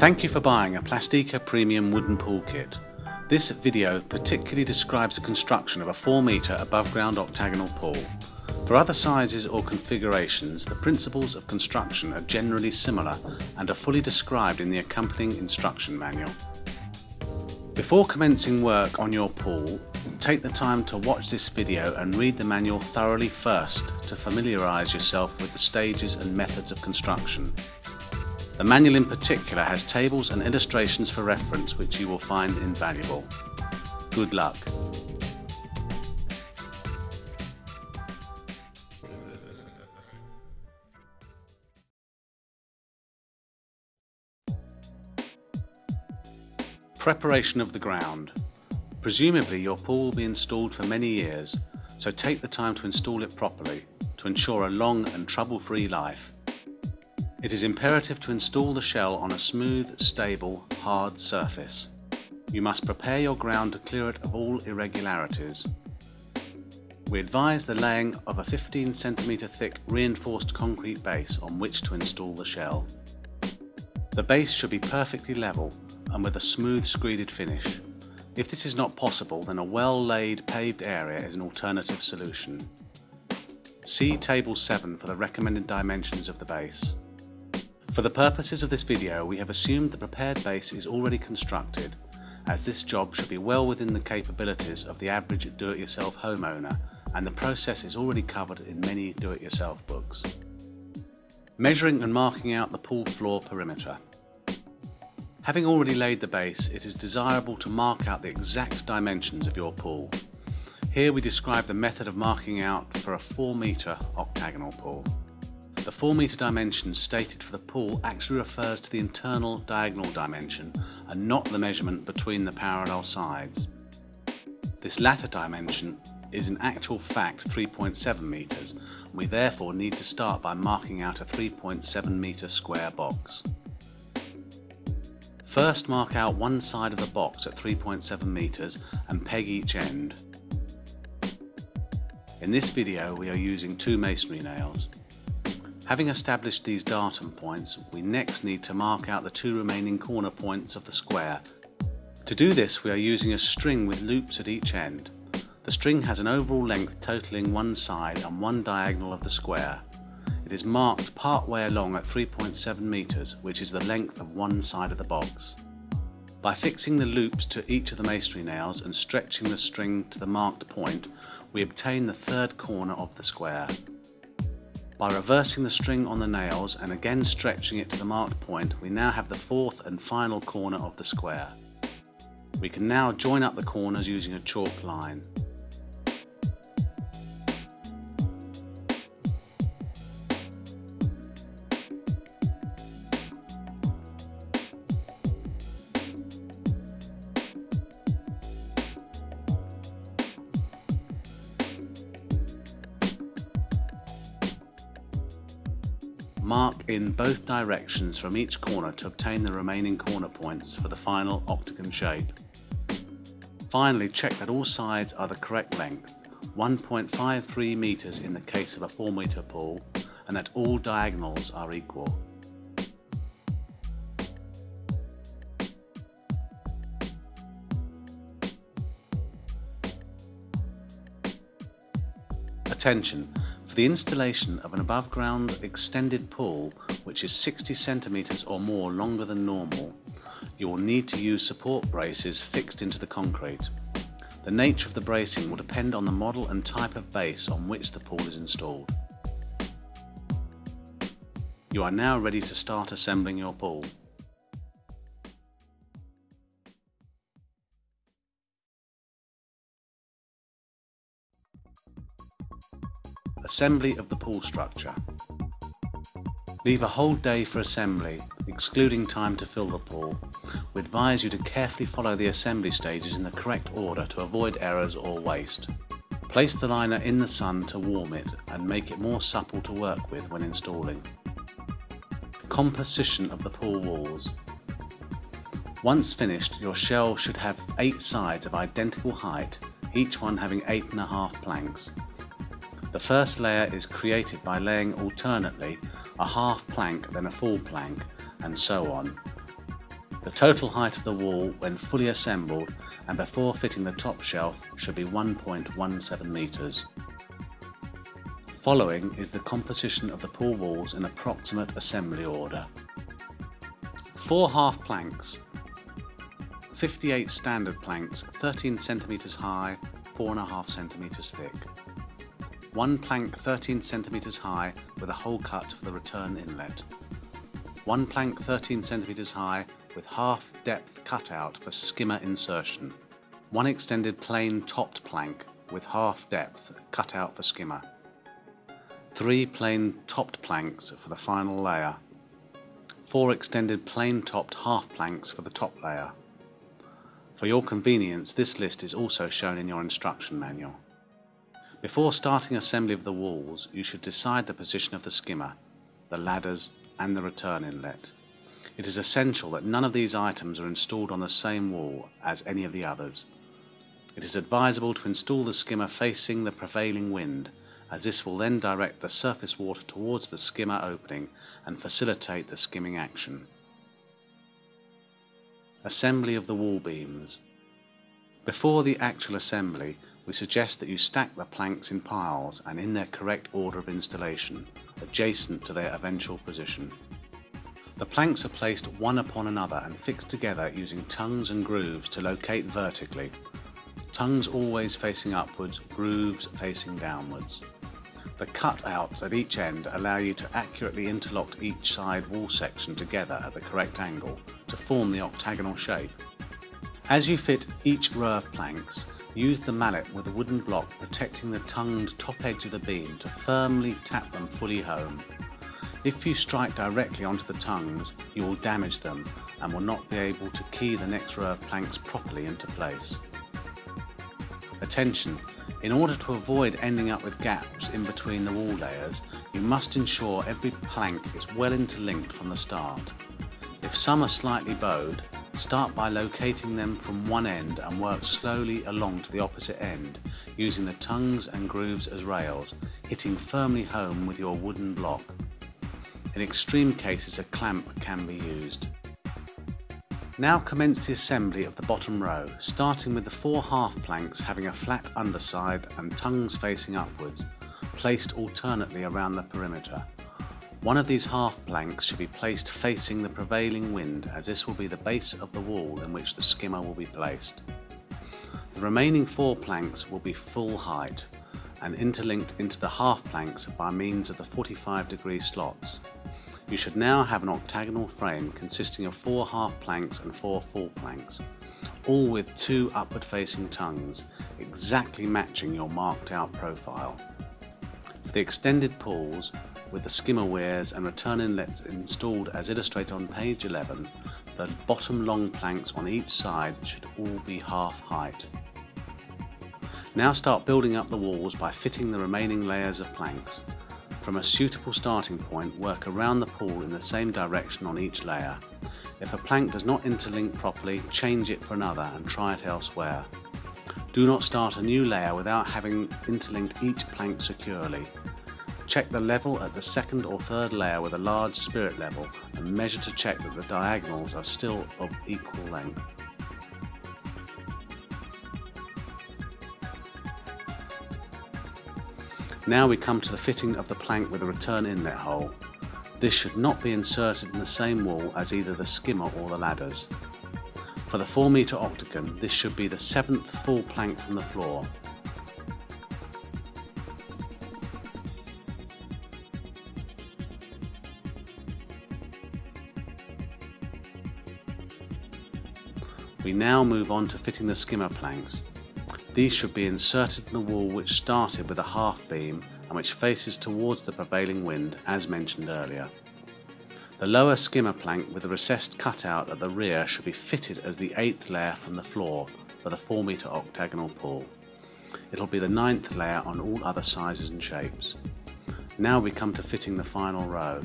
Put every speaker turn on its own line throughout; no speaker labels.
Thank you for buying a Plastica premium wooden pool kit. This video particularly describes the construction of a 4-metre above ground octagonal pool. For other sizes or configurations, the principles of construction are generally similar and are fully described in the accompanying instruction manual. Before commencing work on your pool, take the time to watch this video and read the manual thoroughly first to familiarise yourself with the stages and methods of construction. The manual in particular has tables and illustrations for reference which you will find invaluable. Good luck. Preparation of the ground. Presumably your pool will be installed for many years, so take the time to install it properly to ensure a long and trouble-free life. It is imperative to install the shell on a smooth, stable, hard surface. You must prepare your ground to clear it of all irregularities. We advise the laying of a 15 cm thick reinforced concrete base on which to install the shell. The base should be perfectly level and with a smooth screeded finish. If this is not possible, then a well-laid paved area is an alternative solution. See Table 7 for the recommended dimensions of the base. For the purposes of this video, we have assumed the prepared base is already constructed, as this job should be well within the capabilities of the average do-it-yourself homeowner, and the process is already covered in many do-it-yourself books. Measuring and marking out the pool floor perimeter. Having already laid the base, it is desirable to mark out the exact dimensions of your pool. Here we describe the method of marking out for a 4-metre octagonal pool. The 4-metre dimension stated for the pool actually refers to the internal diagonal dimension and not the measurement between the parallel sides. This latter dimension is in actual fact 3.7 metres, and we therefore need to start by marking out a 3.7 metre square box. First, mark out one side of the box at 3.7 metres and peg each end. In this video we are using 2 masonry nails. Having established these datum points, we next need to mark out the 2 remaining corner points of the square. To do this, we are using a string with loops at each end. The string has an overall length totaling one side and one diagonal of the square. It is marked part way along at 3.7 metres, which is the length of one side of the box. By fixing the loops to each of the masonry nails and stretching the string to the marked point, we obtain the 3rd corner of the square. By reversing the string on the nails and again stretching it to the marked point, we now have the 4th and final corner of the square. We can now join up the corners using a chalk line. Mark in both directions from each corner to obtain the remaining corner points for the final octagon shape. Finally, check that all sides are the correct length, 1.53 metres in the case of a 4-metre pool, and that all diagonals are equal. Attention! For the installation of an above ground extended pool which is 60 centimetres or more longer than normal, you will need to use support braces fixed into the concrete. The nature of the bracing will depend on the model and type of base on which the pool is installed. You are now ready to start assembling your pool. Assembly of the pool structure. Leave a whole day for assembly, excluding time to fill the pool. We advise you to carefully follow the assembly stages in the correct order to avoid errors or waste. Place the liner in the sun to warm it and make it more supple to work with when installing. Composition of the pool walls. Once finished, your shell should have 8 sides of identical height, each one having 8.5 planks. The first layer is created by laying alternately a half plank, then a full plank, and so on. The total height of the wall when fully assembled and before fitting the top shelf should be 1.17 metres. Following is the composition of the pool walls in approximate assembly order. 4 half planks, 58 standard planks 13 cm high, 4.5 cm thick. 1 plank 13 cm high with a hole cut for the return inlet. 1 plank 13 cm high with half depth cutout for skimmer insertion. 1 extended plain topped plank with half depth cutout for skimmer. 3 plain topped planks for the final layer. 4 extended plain topped half planks for the top layer. For your convenience, this list is also shown in your instruction manual. Before starting assembly of the walls, you should decide the position of the skimmer, the ladders and the return inlet. It is essential that none of these items are installed on the same wall as any of the others. It is advisable to install the skimmer facing the prevailing wind, as this will then direct the surface water towards the skimmer opening and facilitate the skimming action. Assembly of the wall beams. Before the actual assembly, we suggest that you stack the planks in piles and in their correct order of installation, adjacent to their eventual position. The planks are placed one upon another and fixed together using tongues and grooves to locate vertically. Tongues always facing upwards, grooves facing downwards. The cutouts at each end allow you to accurately interlock each side wall section together at the correct angle to form the octagonal shape. As you fit each row of planks, use the mallet with a wooden block protecting the tongued top edge of the beam to firmly tap them fully home. If you strike directly onto the tongues, you will damage them and will not be able to key the next row of planks properly into place. Attention! In order to avoid ending up with gaps in between the wall layers, you must ensure every plank is well interlinked from the start. If some are slightly bowed, start by locating them from one end and work slowly along to the opposite end, using the tongues and grooves as rails, hitting firmly home with your wooden block. In extreme cases, a clamp can be used. Now commence the assembly of the bottom row, starting with the 4 half planks having a flat underside and tongues facing upwards, placed alternately around the perimeter. One of these half planks should be placed facing the prevailing wind, as this will be the base of the wall in which the skimmer will be placed. The remaining 4 planks will be full height and interlinked into the half planks by means of the 45-degree slots. You should now have an octagonal frame consisting of 4 half planks and 4 full planks, all with 2 upward facing tongues, exactly matching your marked out profile. For the extended pulls, with the skimmer weirs and return inlets installed as illustrated on page 11, the bottom long planks on each side should all be half height. Now start building up the walls by fitting the remaining layers of planks. From a suitable starting point, work around the pool in the same direction on each layer. If a plank does not interlink properly, change it for another and try it elsewhere. Do not start a new layer without having interlinked each plank securely. Check the level at the second or third layer with a large spirit level and measure to check that the diagonals are still of equal length. Now we come to the fitting of the plank with a return inlet hole. This should not be inserted in the same wall as either the skimmer or the ladders. For the 4 metre octagon, this should be the 7th full plank from the floor. We now move on to fitting the skimmer planks. These should be inserted in the wall which started with a half beam and which faces towards the prevailing wind, as mentioned earlier. The lower skimmer plank with the recessed cutout at the rear should be fitted as the 8th layer from the floor for the 4 metre octagonal pool. It'll be the 9th layer on all other sizes and shapes. Now we come to fitting the final row.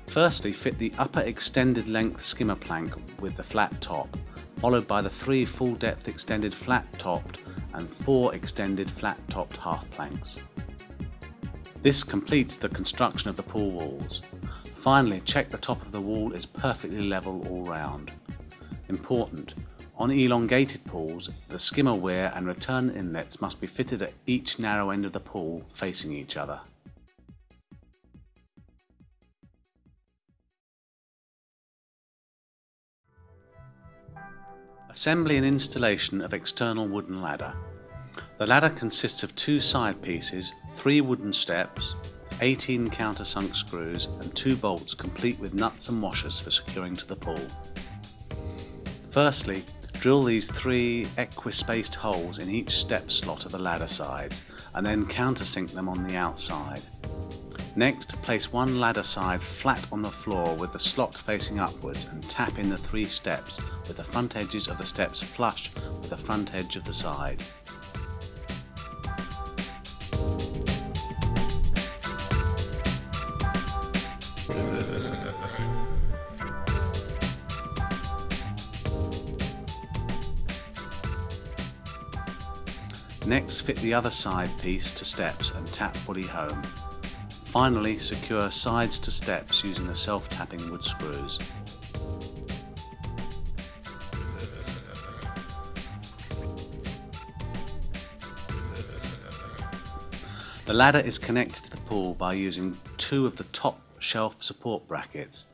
Firstly, fit the upper extended length skimmer plank with the flat top, followed by the 3 full depth extended flat topped and 4 extended flat topped half planks. This completes the construction of the pool walls. Finally, check the top of the wall is perfectly level all round. Important: on elongated pools, the skimmer weir and return inlets must be fitted at each narrow end of the pool facing each other. Assembly and installation of external wooden ladder. The ladder consists of 2 side pieces, 3 wooden steps, 18 countersunk screws and 2 bolts complete with nuts and washers for securing to the pool. Firstly, drill these 3 equispaced holes in each step slot of the ladder sides and then countersink them on the outside. Next, place one ladder side flat on the floor with the slot facing upwards and tap in the 3 steps with the front edges of the steps flush with the front edge of the side. Next, fit the other side piece to steps and tap fully home. Finally, secure sides to steps using the self-tapping wood screws. The ladder is connected to the pool by using 2 of the top shelf support brackets.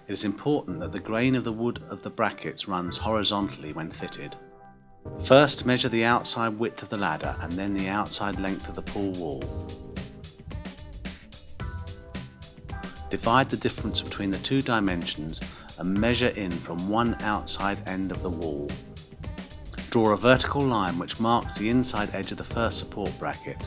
It is important that the grain of the wood of the brackets runs horizontally when fitted. First, measure the outside width of the ladder and then the outside length of the pool wall. Divide the difference between the 2 dimensions and measure in from one outside end of the wall. Draw a vertical line which marks the inside edge of the first support bracket.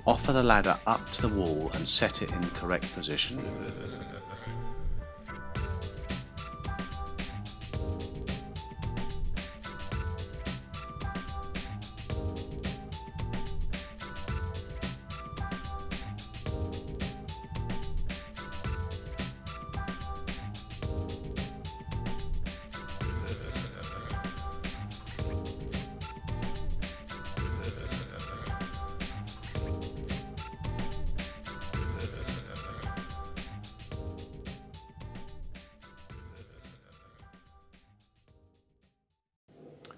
Offer the ladder up to the wall and set it in correct position.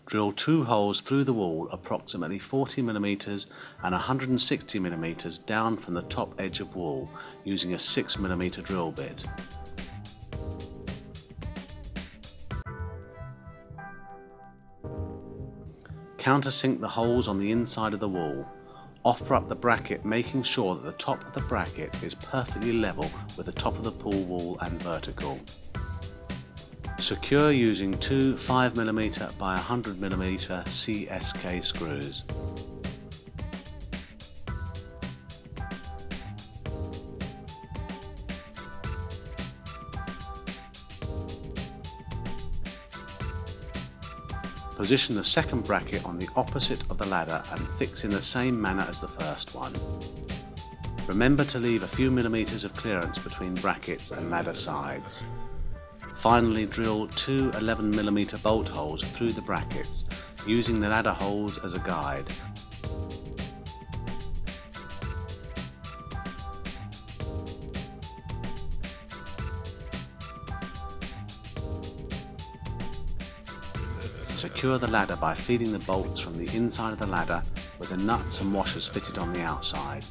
Drill 2 holes through the wall approximately 40 mm and 160 mm down from the top edge of wall using a 6 mm drill bit. Countersink the holes on the inside of the wall. Offer up the bracket, making sure that the top of the bracket is perfectly level with the top of the pool wall and vertical. Secure using 2 5mm by 100mm CSK screws. Position the second bracket on the opposite of the ladder and fix in the same manner as the first one. Remember to leave a few millimeters of clearance between brackets and ladder sides. Finally, drill 2 11mm bolt holes through the brackets, using the ladder holes as a guide. Secure the ladder by feeding the bolts from the inside of the ladder with the nuts and washers fitted on the outside.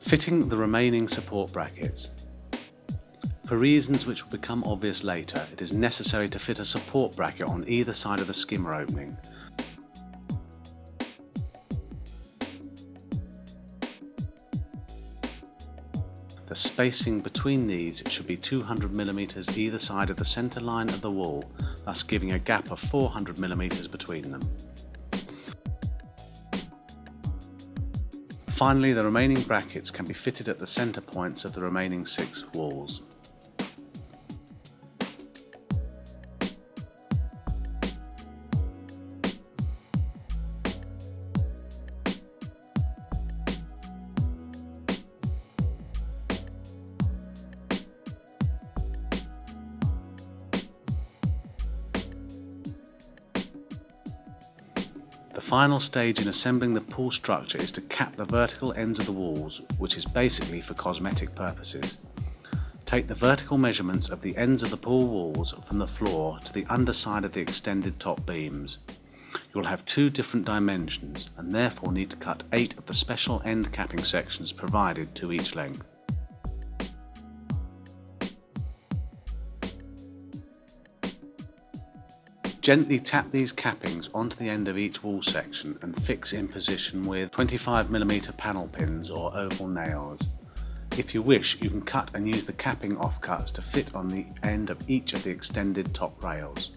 Fitting the remaining support brackets. For reasons which will become obvious later, it is necessary to fit a support bracket on either side of the skimmer opening. The spacing between these should be 200mm either side of the centre line of the wall, thus giving a gap of 400mm between them. Finally, the remaining brackets can be fitted at the centre points of the remaining 6 walls. The final stage in assembling the pool structure is to cap the vertical ends of the walls, which is basically for cosmetic purposes. Take the vertical measurements of the ends of the pool walls from the floor to the underside of the extended top beams. You'll have two different dimensions and therefore need to cut 8 of the special end capping sections provided to each length. Gently tap these cappings onto the end of each wall section and fix in position with 25mm panel pins or oval nails. If you wish, you can cut and use the capping offcuts to fit on the end of each of the extended top rails.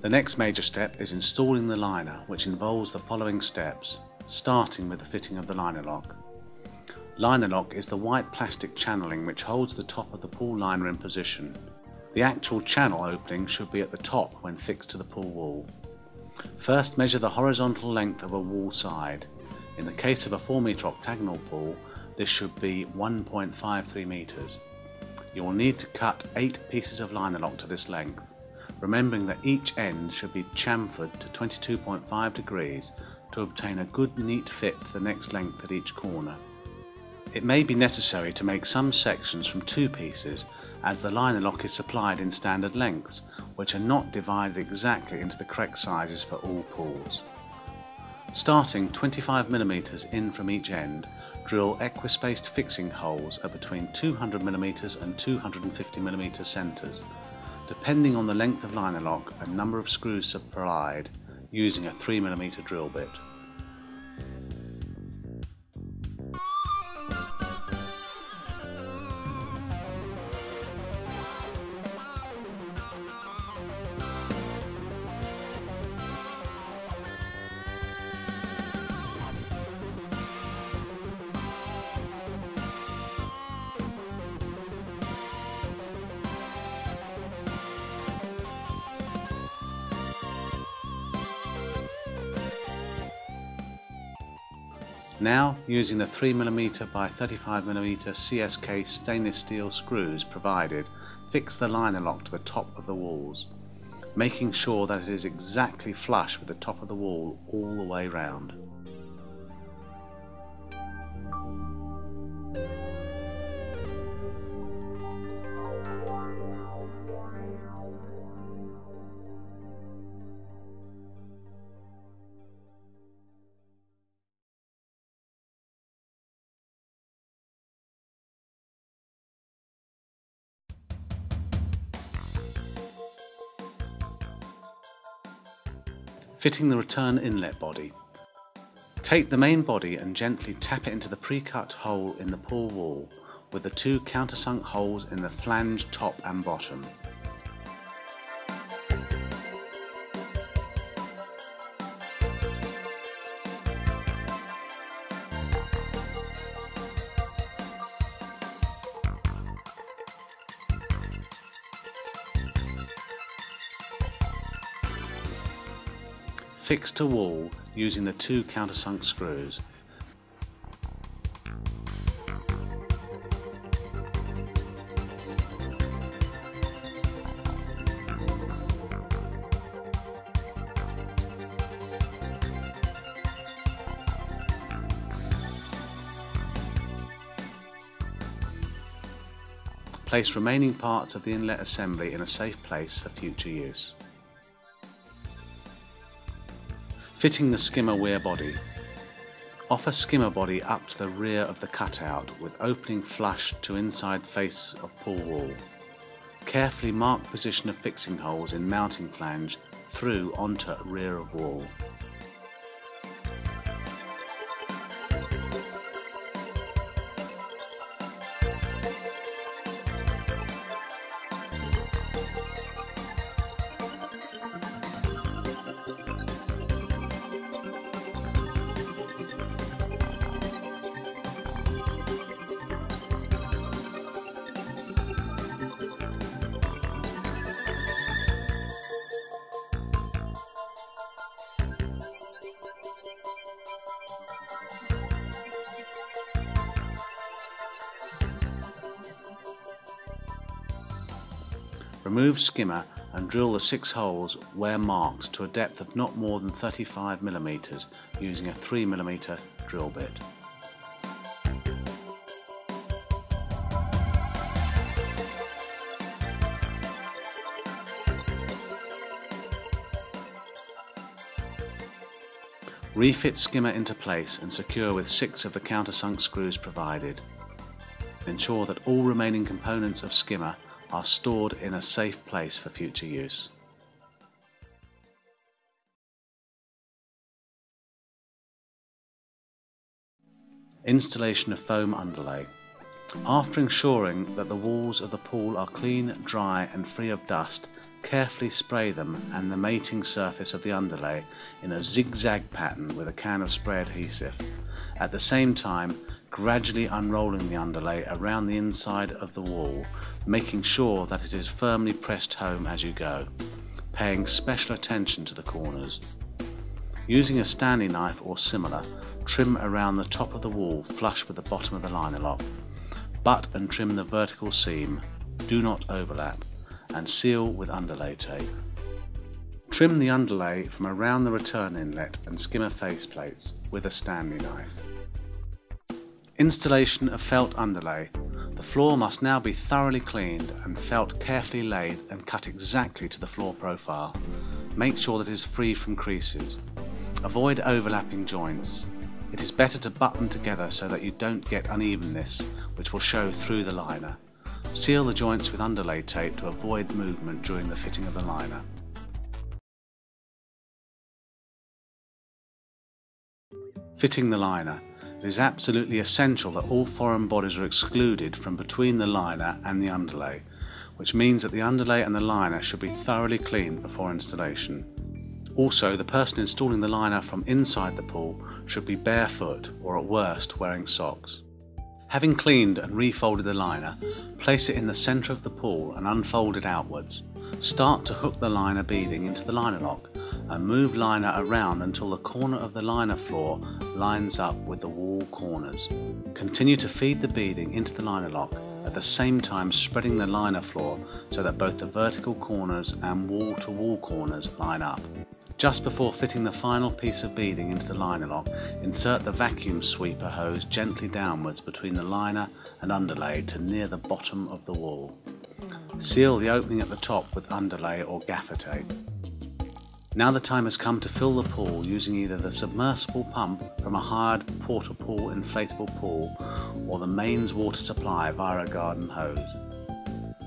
The next major step is installing the liner, which involves the following steps, starting with the fitting of the liner lock. Liner lock is the white plastic channeling which holds the top of the pool liner in position. The actual channel opening should be at the top when fixed to the pool wall. First, measure the horizontal length of a wall side. In the case of a 4-metre octagonal pool, this should be 1.53 metres. You will need to cut 8 pieces of liner lock to this length, remembering that each end should be chamfered to 22.5 degrees to obtain a good neat fit to the next length at each corner. It may be necessary to make some sections from 2 pieces, as the liner lock is supplied in standard lengths, which are not divided exactly into the correct sizes for all pools. Starting 25mm in from each end, drill equispaced fixing holes at between 200mm and 250mm centres, depending on the length of liner lock and number of screws supplied, using a 3mm drill bit. Now, using the 3mm by 35mm CSK stainless steel screws provided, fix the liner lock to the top of the walls, making sure that it is exactly flush with the top of the wall all the way round. Fitting the return inlet body. Take the main body and gently tap it into the pre-cut hole in the pool wall with the 2 countersunk holes in the flange top and bottom. Fix to wall using the 2 countersunk screws. Place remaining parts of the inlet assembly in a safe place for future use. Fitting the skimmer weir body. Offer skimmer body up to the rear of the cutout with opening flush to inside face of pool wall. Carefully mark position of fixing holes in mounting flange through onto rear of wall. Remove skimmer and drill the 6 holes where marked to a depth of not more than 35 mm using a 3 mm drill bit. Refit skimmer into place and secure with 6 of the countersunk screws provided. Ensure that all remaining components of skimmer are stored in a safe place for future use. Installation of foam underlay. After ensuring that the walls of the pool are clean, dry and free of dust, carefully spray them and the mating surface of the underlay in a zigzag pattern with a can of spray adhesive. At the same time, gradually unrolling the underlay around the inside of the wall, making sure that it is firmly pressed home as you go, paying special attention to the corners. Using a Stanley knife or similar, trim around the top of the wall flush with the bottom of the liner lock. Butt and trim the vertical seam, do not overlap, and seal with underlay tape. Trim the underlay from around the return inlet and skimmer faceplates with a Stanley knife. Installation of felt underlay. The floor must now be thoroughly cleaned and felt carefully laid and cut exactly to the floor profile. Make sure that it is free from creases. Avoid overlapping joints. It is better to butt them together so that you don't get unevenness, which will show through the liner. Seal the joints with underlay tape to avoid movement during the fitting of the liner. Fitting the liner. It is absolutely essential that all foreign bodies are excluded from between the liner and the underlay, which means that the underlay and the liner should be thoroughly cleaned before installation. Also, the person installing the liner from inside the pool should be barefoot or at worst wearing socks. Having cleaned and refolded the liner, place it in the centre of the pool and unfold it outwards. Start to hook the liner beading into the liner lock and move liner around until the corner of the liner floor lines up with the wall corners. Continue to feed the beading into the liner lock, at the same time spreading the liner floor so that both the vertical corners and wall-to-wall corners line up. Just before fitting the final piece of beading into the liner lock, insert the vacuum sweeper hose gently downwards between the liner and underlay to near the bottom of the wall. Seal the opening at the top with underlay or gaffer tape. Now the time has come to fill the pool using either the submersible pump from a hired porta pool inflatable pool or the mains water supply via a garden hose.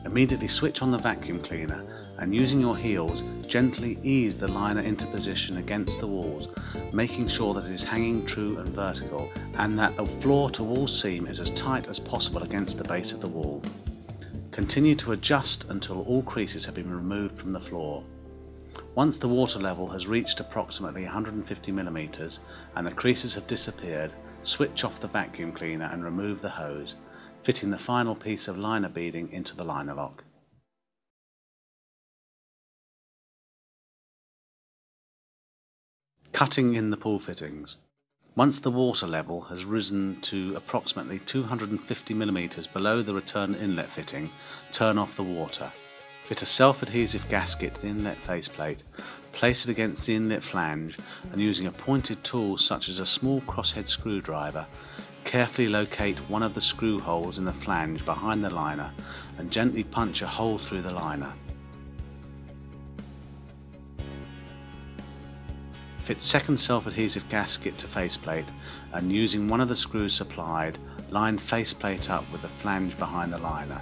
Immediately switch on the vacuum cleaner and using your heels gently ease the liner into position against the walls, making sure that it is hanging true and vertical and that the floor to wall seam is as tight as possible against the base of the wall. Continue to adjust until all creases have been removed from the floor. Once the water level has reached approximately 150 mm and the creases have disappeared, switch off the vacuum cleaner and remove the hose, fitting the final piece of liner beading into the liner lock. Cutting in the pool fittings. Once the water level has risen to approximately 250 mm below the return inlet fitting, turn off the water. Fit a self-adhesive gasket to the inlet faceplate, place it against the inlet flange and using a pointed tool such as a small crosshead screwdriver, carefully locate one of the screw holes in the flange behind the liner and gently punch a hole through the liner. Fit second self-adhesive gasket to faceplate and using one of the screws supplied, line faceplate up with the flange behind the liner.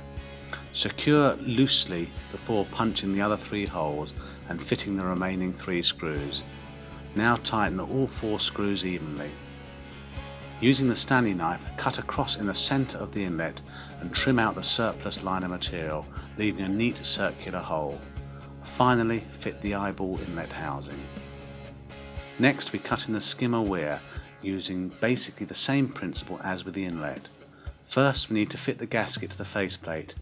Secure loosely before punching the other 3 holes and fitting the remaining 3 screws. Now tighten all 4 screws evenly. Using the Stanley knife, cut across in the centre of the inlet and trim out the surplus liner material, leaving a neat circular hole. Finally, fit the eyeball inlet housing. Next, we cut in the skimmer weir using basically the same principle as with the inlet. First, we need to fit the gasket to the faceplate,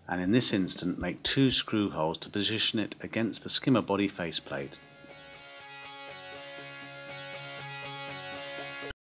and in this instant make 2 screw holes to position it against the skimmer body faceplate.